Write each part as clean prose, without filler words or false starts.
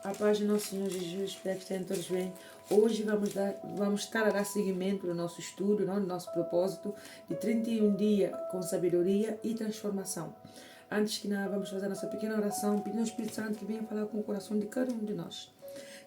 A paz do nosso Senhor Jesus, espero que estejam todos bem. Hoje vamos estar a dar seguimento no nosso estudo, no nosso propósito de 31 dias com sabedoria e transformação. Antes que nada, vamos fazer a nossa pequena oração, pedindo ao Espírito Santo que venha falar com o coração de cada um de nós.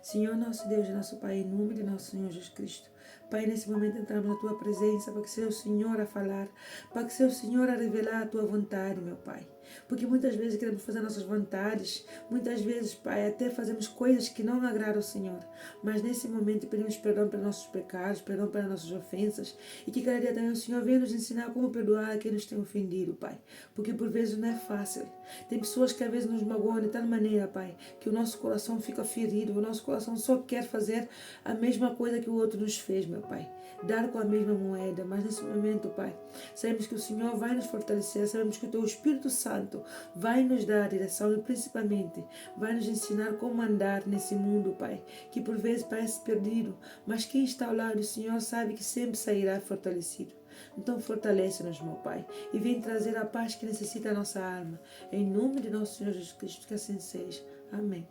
Senhor, nosso Deus e nosso Pai, em nome de nosso Senhor Jesus Cristo. Pai, nesse momento entramos na Tua presença para que seja o Senhor a falar, para que seja o Senhor a revelar a Tua vontade, meu Pai. Porque muitas vezes queremos fazer nossas vontades, muitas vezes, Pai, até fazemos coisas que não agradam ao Senhor. Mas nesse momento pedimos perdão pelos nossos pecados, perdão pelas nossas ofensas, e que cada dia também o Senhor venha nos ensinar como perdoar a quem nos tem ofendido, Pai. Porque por vezes não é fácil. Tem pessoas que às vezes nos magoam de tal maneira, Pai, que o nosso coração fica ferido, o nosso coração só quer fazer a mesma coisa que o outro nos fez, meu Pai. Dar com a mesma moeda, mas nesse momento, Pai, sabemos que o Senhor vai nos fortalecer, sabemos que o Teu Espírito Santo vai nos dar a direção e principalmente vai nos ensinar como andar nesse mundo, Pai, que por vezes parece perdido, mas quem está ao lado do Senhor sabe que sempre sairá fortalecido. Então fortalece-nos, meu Pai, e vem trazer a paz que necessita a nossa alma. Em nome de nosso Senhor Jesus Cristo, que assim seja. Amém.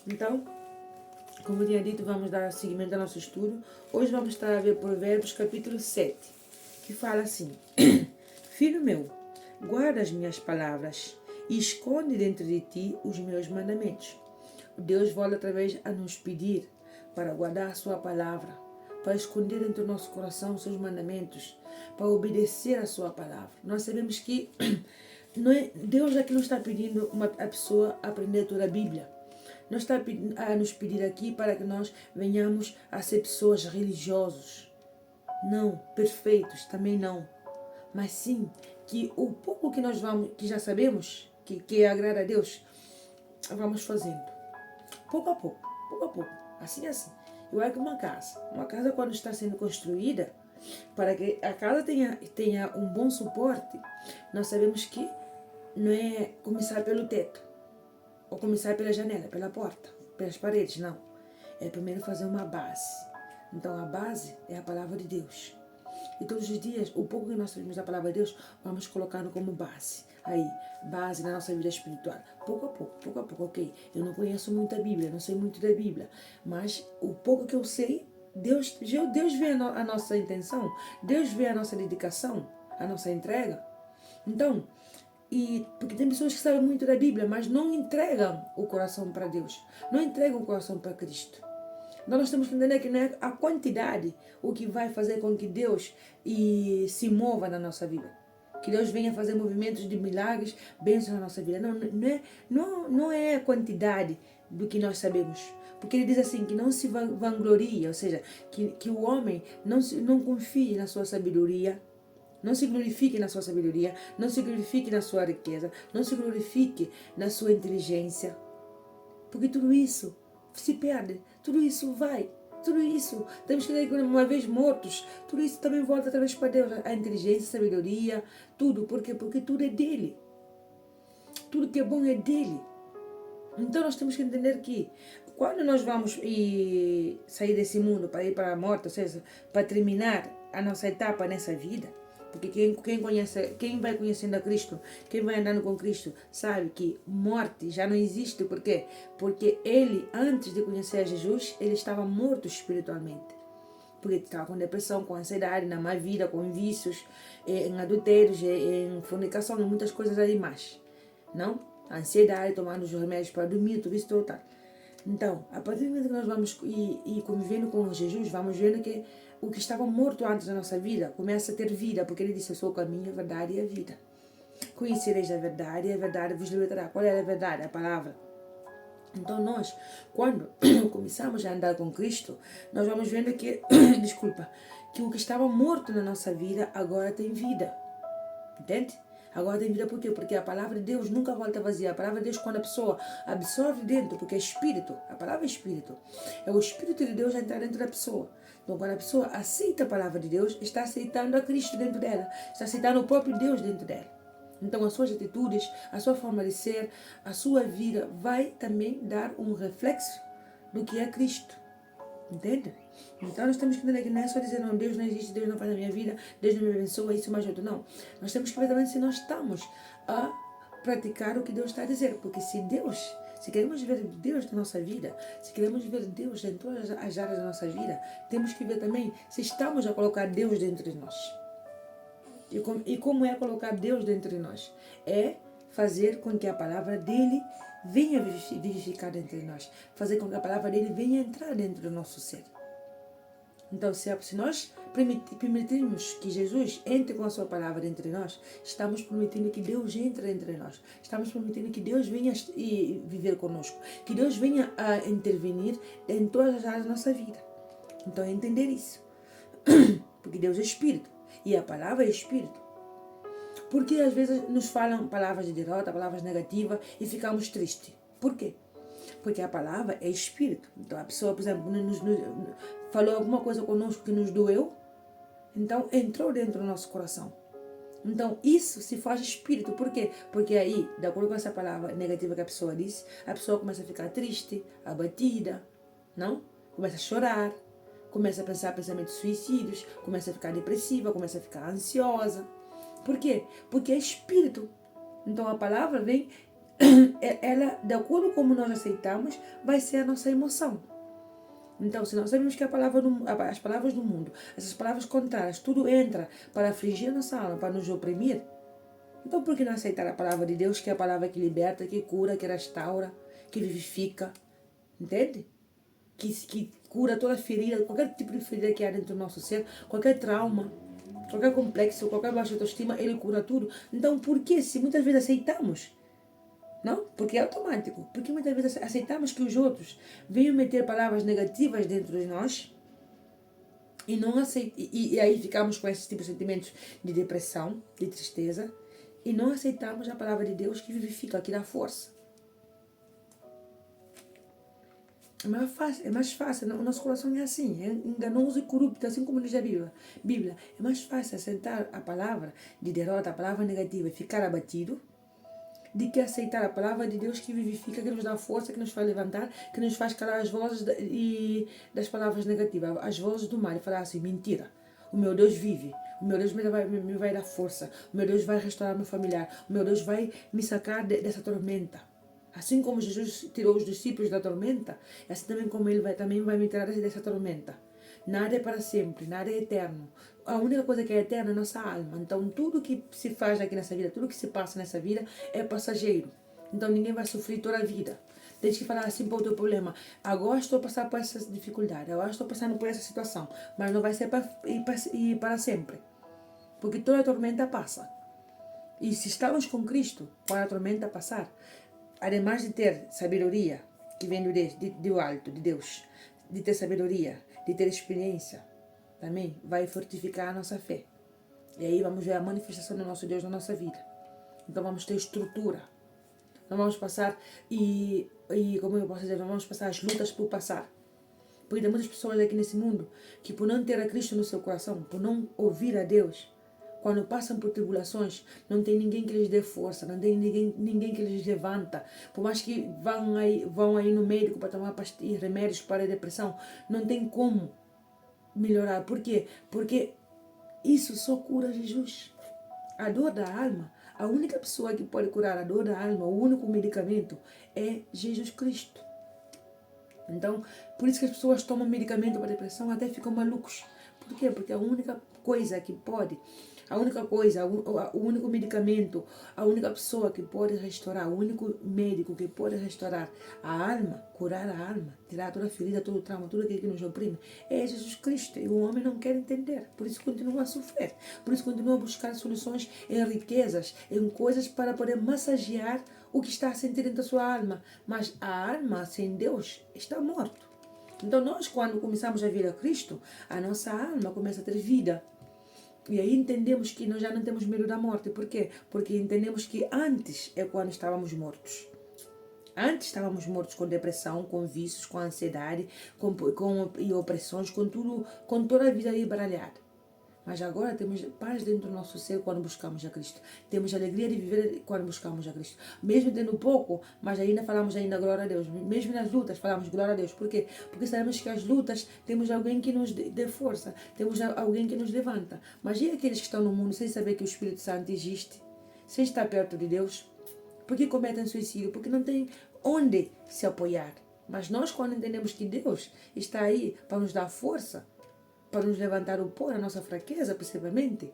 Então, como eu tinha dito, vamos dar seguimento ao nosso estudo. Hoje vamos estar a ver Provérbios capítulo 7, que fala assim: Filho meu, guarda as minhas palavras e esconde dentro de ti os meus mandamentos. Deus volta outra vez a nos pedir para guardar a sua palavra, para esconder dentro do nosso coração os seus mandamentos, para obedecer a sua palavra. Nós sabemos que Deus aqui não está pedindo a pessoa aprender toda a Bíblia. Não está a nos pedir aqui para que nós venhamos a ser pessoas religiosas. Não, perfeitos, também não. Mas sim, que o pouco que nós que já sabemos, que agrada a Deus, vamos fazendo. Pouco a pouco, assim. Igual que uma casa quando está sendo construída, para que a casa tenha um bom suporte, nós sabemos que não é começar pelo teto, ou começar pela janela, pela porta, pelas paredes, não. É primeiro fazer uma base. Então a base é a palavra de Deus. E todos os dias, o pouco que nós sabemos da palavra de Deus, vamos colocando como base. Aí, base na nossa vida espiritual. Pouco a pouco, ok. Eu não conheço muito a Bíblia, não sei muito da Bíblia. Mas o pouco que eu sei, Deus vê a nossa intenção, Deus vê a nossa dedicação, a nossa entrega. Então, porque tem pessoas que sabem muito da Bíblia, mas não entregam o coração para Deus. Não entregam o coração para Cristo. Então nós temos que entender que não é a quantidade o que vai fazer com que Deus se mova na nossa vida. Que Deus venha fazer movimentos de milagres, bênçãos na nossa vida. Não é a quantidade do que nós sabemos. Porque ele diz assim, que não se vanglorie, ou seja, que o homem não confie na sua sabedoria, não se glorifique na sua sabedoria, não se glorifique na sua riqueza, não se glorifique na sua inteligência. Porque tudo isso se perde, tudo isso vai, tudo isso, temos que entender que uma vez mortos, tudo isso também volta outra vez para Deus, a inteligência, a sabedoria, tudo, porque tudo é dele, tudo que é bom é dele. Então nós temos que entender que quando nós vamos sair desse mundo para ir para a morte, ou seja, para terminar a nossa etapa nessa vida, porque quem vai conhecendo a Cristo, quem vai andando com Cristo, sabe que morte já não existe. Por quê? Porque ele, antes de conhecer Jesus, ele estava morto espiritualmente. Porque estava com depressão, com ansiedade, na má vida, com vícios, em adultérios, em fornicação, em muitas coisas ali mais. Não? Ansiedade, tomando os remédios para dormir, tudo isso total. Então, a partir do momento que nós vamos convivendo com Jesus, vamos vendo que o que estava morto antes da nossa vida começa a ter vida, porque ele disse: eu sou o caminho, a verdade e a vida. Conhecereis a verdade e a verdade vos libertará. Qual é a verdade? A palavra. Então nós, quando começamos a andar com Cristo, nós vamos vendo que, que o que estava morto na nossa vida agora tem vida. Entende? Agora tem vida por quê? Porque a palavra de Deus nunca volta vazia. A palavra de Deus, quando a pessoa absorve dentro, porque é espírito, a palavra é espírito. É o Espírito de Deus a entrar dentro da pessoa. Então, quando a pessoa aceita a palavra de Deus, está aceitando a Cristo dentro dela. Está aceitando o próprio Deus dentro dela. Então, as suas atitudes, a sua forma de ser, a sua vida vai também dar um reflexo do que é Cristo. Entende? Então nós temos que entender que não é só dizer: não, Deus não existe, Deus não faz na minha vida, Deus não me abençoa, isso mais outro. Não. Nós temos que ver também se nós estamos a praticar o que Deus está a dizer. Porque se Deus Se queremos ver Deus na nossa vida, se queremos ver Deus em todas as áreas da nossa vida, temos que ver também se estamos a colocar Deus dentro de nós. E como é colocar Deus dentro de nós? É fazer com que a palavra dele venha vivificar dentro de nós. Fazer com que a palavra dele venha entrar dentro do nosso ser. Então, se nós permitirmos que Jesus entre com a sua palavra entre nós, estamos permitindo que Deus entre entre nós. Estamos permitindo que Deus venha viver conosco. Que Deus venha a intervenir em todas as áreas da nossa vida. Então, é entender isso. Porque Deus é Espírito. E a palavra é Espírito. Porque às vezes nos falam palavras de derrota, palavras negativas e ficamos tristes. Por quê? Porque a palavra é Espírito. Então a pessoa, por exemplo, falou alguma coisa conosco que nos doeu, então entrou dentro do nosso coração. Então isso se faz Espírito. Por quê? Porque aí, de acordo com essa palavra negativa que a pessoa disse, a pessoa começa a ficar triste, abatida, não? Começa a chorar, começa a pensar pensamentos suicidas, começa a ficar depressiva, começa a ficar ansiosa. Por quê? Porque é Espírito. Então a palavra vem, ela, de acordo com como nós aceitamos, vai ser a nossa emoção. Então, se nós sabemos que as palavras do mundo, essas palavras contrárias, tudo entra para afligir a nossa alma, para nos oprimir, então por que não aceitar a palavra de Deus, que é a palavra que liberta, que cura, que restaura, que vivifica? Entende? Que cura toda ferida, qualquer tipo de ferida que há dentro do nosso ser, qualquer trauma, qualquer complexo, qualquer baixa autoestima, ele cura tudo. Então, por que, se muitas vezes aceitamos, não? Porque é automático, porque muitas vezes aceitamos que os outros venham meter palavras negativas dentro de nós e não e aí ficamos com esse tipo de sentimentos de depressão, de tristeza, e não aceitamos a palavra de Deus que vivifica, que dá força. É mais fácil, o nosso coração é assim, é enganoso e corrupto, assim como diz a Bíblia. É mais fácil aceitar a palavra de derrota, a palavra negativa e ficar abatido, de que aceitar a palavra de Deus que vivifica, que nos dá força, que nos faz levantar, que nos faz calar as vozes das palavras negativas, as vozes do mal, e falar assim, mentira, o meu Deus vive, o meu Deus me vai dar força, o meu Deus vai restaurar meu familiar, o meu Deus vai me sacar dessa tormenta. Assim como Jesus tirou os discípulos da tormenta, assim também como Ele também vai me tirar dessa tormenta. Nada é para sempre, nada é eterno. A única coisa que é eterna é a nossa alma. Então tudo que se faz aqui nessa vida, tudo que se passa nessa vida é passageiro. Então ninguém vai sofrer toda a vida. Tens que falar assim para o teu problema. Agora estou passando por essa dificuldade, agora estou passando por essa situação. Mas não vai ser para sempre. Porque toda a tormenta passa. E se estamos com Cristo, quando a tormenta passar, ademais de ter sabedoria, que vem do alto, de Deus, de ter sabedoria, de ter experiência, também vai fortificar a nossa fé. E aí vamos ver a manifestação do nosso Deus na nossa vida. Então vamos ter estrutura. Não vamos passar como eu posso dizer, não vamos passar as lutas por passar. Porque tem muitas pessoas aqui nesse mundo que, por não ter a Cristo no seu coração, por não ouvir a Deus, quando passam por tribulações, não tem ninguém que lhes dê força, não tem ninguém que lhes levanta. Por mais que vão aí no médico para tomar pastilhas, remédios para a depressão, não tem como melhorar. Por quê? Porque isso só cura Jesus. A dor da alma, a única pessoa que pode curar a dor da alma, o único medicamento é Jesus Cristo. Então, por isso que as pessoas tomam medicamento para depressão até ficam malucos. Por quê? Porque a única coisa que pode, o único medicamento, a única pessoa que pode restaurar, o único médico que pode restaurar a alma, curar a alma, tirar toda a ferida, todo o trauma, tudo aquilo que nos oprime, é Jesus Cristo. E o homem não quer entender, por isso continua a sofrer, por isso continua a buscar soluções em riquezas, em coisas para poder massagear o que está a sentir dentro da sua alma. Mas a alma sem Deus está morta. Então nós, quando começamos a vir a Cristo, a nossa alma começa a ter vida. E aí entendemos que nós já não temos medo da morte. Por quê? Porque entendemos que antes é quando estávamos mortos. Antes estávamos mortos com depressão, com vícios, com ansiedade, e opressões, com tudo, com toda a vida embaralhada. Mas agora temos paz dentro do nosso ser quando buscamos a Cristo. Temos alegria de viver quando buscamos a Cristo. Mesmo tendo pouco, mas ainda falamos glória a Deus. Mesmo nas lutas falamos glória a Deus. Por quê? Porque sabemos que as lutas temos alguém que nos dê força. Temos alguém que nos levanta. Mas e aqueles que estão no mundo sem saber que o Espírito Santo existe? Sem estar perto de Deus? Por que cometem suicídio? Porque não têm onde se apoiar. Mas nós, quando entendemos que Deus está aí para nos dar força, para nos levantar o pó na nossa fraqueza, possivelmente,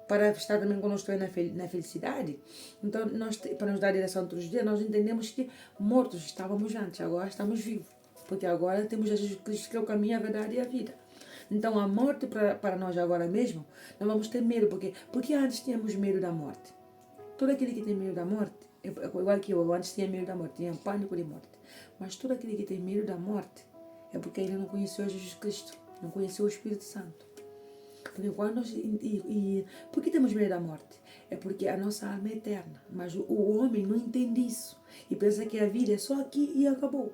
para estar também conosco na felicidade, então, para nos dar direção todos os dias, nós entendemos que mortos estávamos antes, agora estamos vivos. Porque agora temos Jesus Cristo, que é o caminho, a verdade e a vida. Então, a morte para nós agora mesmo, não vamos ter medo. Porque antes tínhamos medo da morte. Todo aquele que tem medo da morte, igual que eu antes tinha medo da morte, tinha pânico de morte. Mas todo aquele que tem medo da morte é porque ainda não conheceu Jesus Cristo, não conheceu o Espírito Santo. Porque quando nós, por que temos medo da morte? É porque a nossa alma é eterna. Mas o homem não entende isso. E pensa que a vida é só aqui e acabou.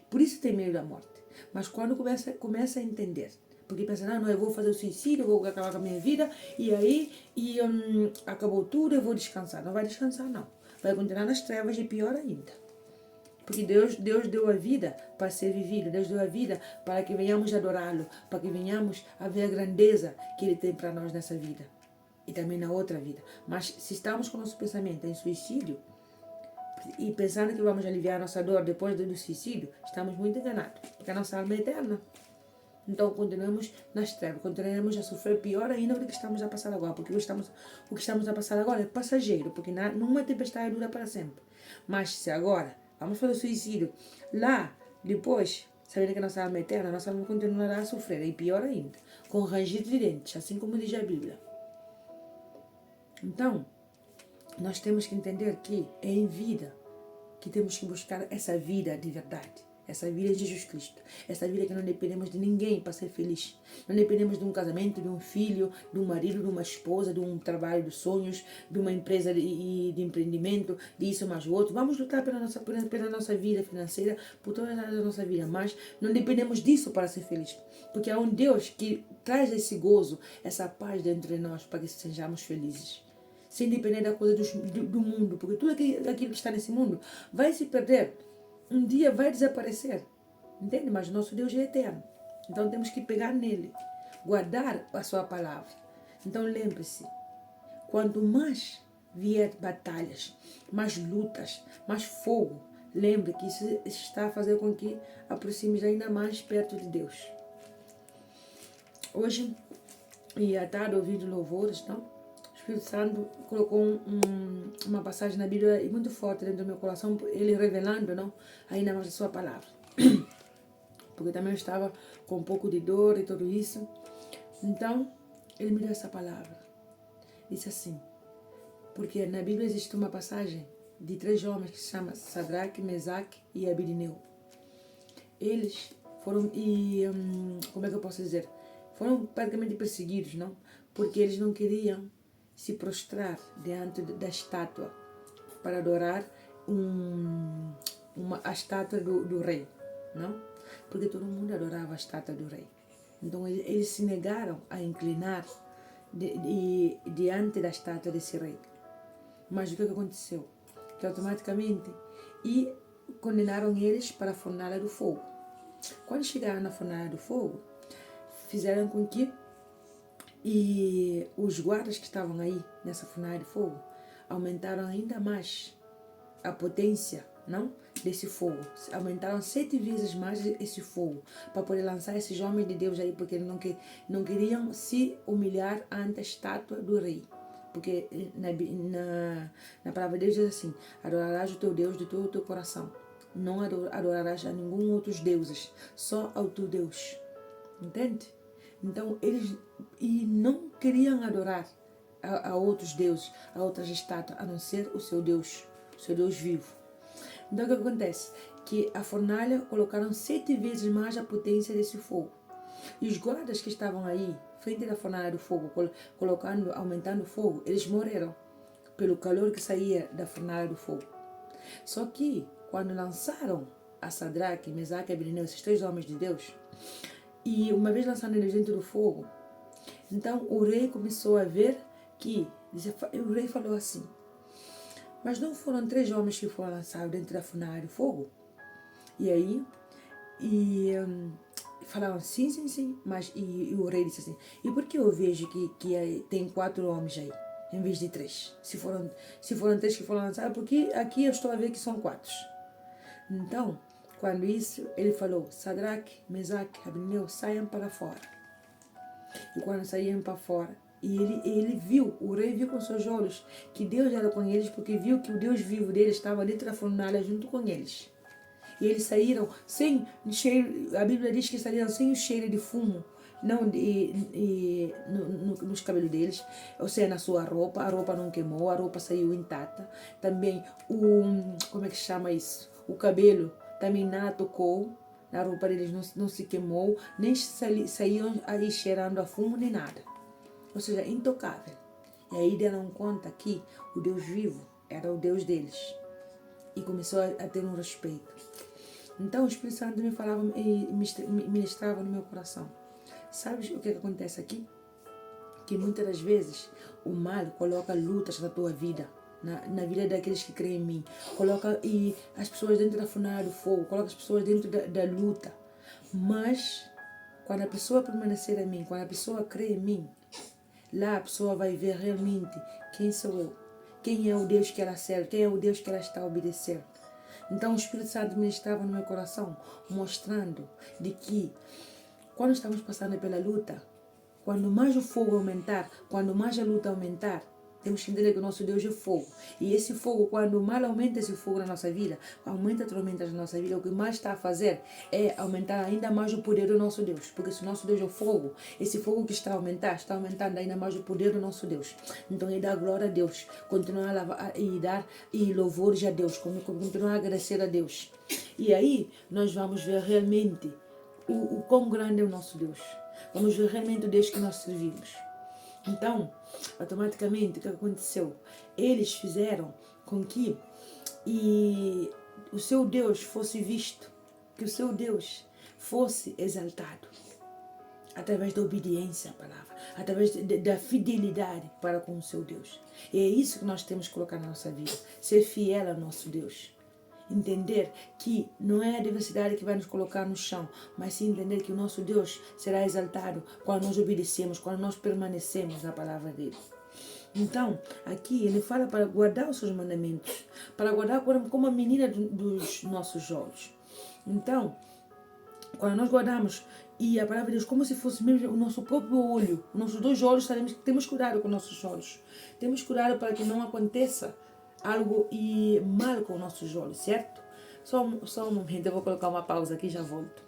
Por isso tem medo da morte. Mas quando começa a entender, porque pensa, não, eu vou fazer o suicídio, eu vou acabar com a minha vida, e aí acabou tudo, eu vou descansar. Não vai descansar, não. Vai continuar nas trevas e pior ainda. Porque Deus deu a vida para ser vivido. Deus deu a vida para que venhamos adorá-lo, para que venhamos a ver a grandeza que Ele tem para nós nessa vida e também na outra vida. Mas se estamos com o nosso pensamento em suicídio e pensando que vamos aliviar a nossa dor depois do suicídio, estamos muito enganados, porque a nossa alma é eterna. Então continuamos nas trevas, continuamos a sofrer pior ainda do que estamos a passar agora, porque o que estamos a passar agora é passageiro, porque nenhuma tempestade dura para sempre. Mas se agora vamos fazer o suicídio, lá, depois, sabendo que a nossa alma é eterna, a nossa alma continuará a sofrer, e pior ainda, com ranger de dentes, assim como diz a Bíblia. Então, nós temos que entender que é em vida que temos que buscar essa vida de verdade. Essa vida de Jesus Cristo. Essa vida que não dependemos de ninguém para ser feliz. Não dependemos de um casamento, de um filho, de um marido, de uma esposa, de um trabalho dos sonhos, de uma empresa de empreendimento, disso mais o outro. Vamos lutar pela nossa vida financeira, por toda a nossa vida. Mas não dependemos disso para ser feliz. Porque há um Deus que traz esse gozo, essa paz dentro de nós para que sejamos felizes. Sem depender da coisa do mundo. Porque tudo aquilo que está nesse mundo vai se perder. Um dia vai desaparecer, entende? Mas nosso Deus é eterno, então temos que pegar nele, guardar a sua palavra. Então lembre-se, quanto mais vier batalhas, mais lutas, mais fogo, lembre que isso está a fazer com que aproximes ainda mais perto de Deus. Hoje, e à tarde, ouvindo louvores, não? O Espírito Santo colocou uma passagem na Bíblia muito forte dentro do meu coração, ele revelando, não, ainda mais a sua palavra. Porque também eu estava com um pouco de dor e tudo isso. Então, ele me deu essa palavra. Disse assim, porque na Bíblia existe uma passagem de 3 homens que se chama Sadraque, Mesaque e Abednego. Eles foram, como é que eu posso dizer? Foram praticamente perseguidos, não? Porque eles não queriam se prostrar diante da estátua para adorar a estátua do rei, não? Porque todo mundo adorava a estátua do rei. Então eles se negaram a inclinar diante da estátua desse rei. Mas o que aconteceu? Que automaticamente condenaram eles para a fornalha do fogo. Quando chegaram na fornalha do fogo, fizeram com que os guardas que estavam aí nessa fornalha de fogo aumentaram ainda mais a potência, não, desse fogo. Aumentaram 7 vezes mais esse fogo para poder lançar esses homens de Deus aí, porque eles não queriam se humilhar ante a estátua do rei. Porque na palavra de Deus diz assim, adorarás o teu Deus de todo o teu coração. Não adorarás a nenhum outros deuses, só ao teu Deus. Entende? Então, eles não queriam adorar a outros deuses, a outras estátuas, a não ser o seu Deus vivo. Então, o que acontece? Que a fornalha colocaram 7 vezes mais a potência desse fogo. E os guardas que estavam aí, frente da fornalha do fogo, aumentando o fogo, eles morreram pelo calor que saía da fornalha do fogo. Só que, quando lançaram a Sadraque, Mesaque e Abednego, esses 3 homens de Deus, e uma vez lançando eles dentro do fogo, então o rei começou a ver que, o rei falou assim, mas não foram 3 homens que foram lançados dentro da fornalha do fogo? E aí, falaram sim, mas o rei disse assim, e por que eu vejo que tem 4 homens aí, em vez de 3? Se foram 3 que foram lançados, porque aqui eu estou a ver que são 4. Então, quando isso, ele falou, Sadraque, Mesaque, Abednego, saiam para fora. E quando saíam para fora, e ele viu, o rei viu com seus olhos que Deus era com eles, porque viu que o Deus vivo deles estava dentro da fornalha junto com eles. E eles saíram sem cheiro, a Bíblia diz que saíram sem o cheiro de fumo, não nos cabelos deles, ou seja, na sua roupa, a roupa não queimou, a roupa saiu intacta. Também como é que chama isso? O cabelo também nada tocou, na roupa deles não se queimou, nem saíram aí cheirando a fumo nem nada. Ou seja, intocável. E aí deram conta que o Deus vivo era o Deus deles. E começou a ter um respeito. Então o Espírito Santo me falava e ministrava no meu coração. Sabes o que acontece aqui? Que muitas das vezes o mal coloca lutas na tua vida, na vida daqueles que creem em mim. Coloca as pessoas dentro da fornalha do fogo, coloca as pessoas dentro da luta. Mas quando a pessoa permanecer em mim, quando a pessoa crê em mim, lá a pessoa vai ver realmente quem sou eu, quem é o Deus que ela serve, quem é o Deus que ela está a obedecer. Então o Espírito Santo me estava no meu coração, mostrando de que quando estamos passando pela luta, quando mais o fogo aumentar, quando mais a luta aumentar, temos que entender que o nosso Deus é fogo. E esse fogo, quando mal aumenta esse fogo na nossa vida, aumenta a tormenta na nossa vida, o que mais está a fazer é aumentar ainda mais o poder do nosso Deus. Porque se o nosso Deus é o fogo, esse fogo que está aumentando ainda mais o poder do nosso Deus. Então, ele dá glória a Deus, continuar a dar louvores a Deus, continuar a agradecer a Deus. E aí, nós vamos ver realmente o quão grande é o nosso Deus. Vamos ver realmente o Deus que nós servimos. Então, automaticamente, o que aconteceu? Eles fizeram com que o seu Deus fosse visto, que o seu Deus fosse exaltado, através da obediência à palavra, através da fidelidade para com o seu Deus. E é isso que nós temos que colocar na nossa vida, ser fiel ao nosso Deus. Entender que não é a adversidade que vai nos colocar no chão, mas sim entender que o nosso Deus será exaltado quando nós obedecemos, quando nós permanecemos na palavra dele. Então, aqui ele fala para guardar os seus mandamentos, para guardar como a menina dos nossos olhos. Então, quando nós guardamos e a palavra de Deus como se fosse mesmo o nosso próprio olho, os nossos dois olhos, temos cuidado com nossos olhos. Temos cuidado para que não aconteça algo mal com nossos olhos, certo? Só um momento, eu vou colocar uma pausa aqui e já volto.